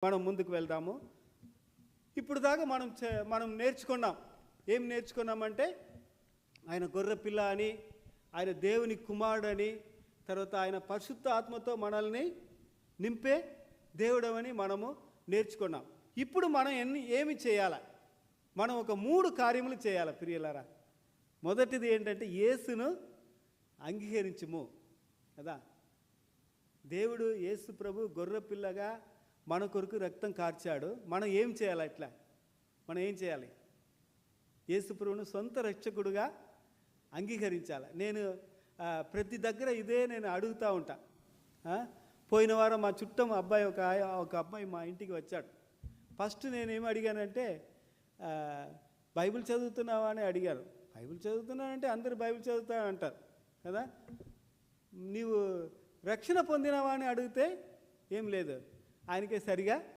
మనం ముందుకు వెళ్దాము. ఇప్పుడు దాకా మనం నేర్చుకున్నాం. ఏం నేర్చుకున్నామంటే ఆయన గొర్రెపిల్ల అని, ఆయన దేవుని కుమారుడని, తర్వాత ఆయన పరిశుద్ధ ఆత్మతో మనల్ని నింపే దేవుడమని మనము నేర్చుకున్నాం. ఇప్పుడు మనం ఏమి చేయాలి? మనం ఒక 3 కార్యములు చేయాలి ప్రియులారా. మొదటిది ఏంటంటే యేసును అంగీకరించుము కదా. దేవుడు యేసు ప్రభు గొర్రెపిల్లగా మన కొరకు రక్తం కార్చాడు. మనం ఏం చేయాలి? మనం ఏం చేయాలి? యేసు ప్రభువును సొంత రక్షకుడుగా అంగీకరించాలి. నేను ప్రతి దగ్గర ఇదే నేను అడుగుతూ ఉంటా. పోయిన వారం మా చుట్టం అబ్బాయి ఒక అబ్బాయి మా ఇంటికి వచ్చాడు. ఫస్ట్ నేనేమి అడిగానంటే, బైబిల్ చదువుతున్నావా అని అడిగారు. బైబిల్ చదువుతున్నానంటే అందరు బైబిల్ చదువుతా అంటారు కదా. నీవు రక్షణ పొందినవా అని అడిగితే ఏం లేదు, ఆయనకే సరిగా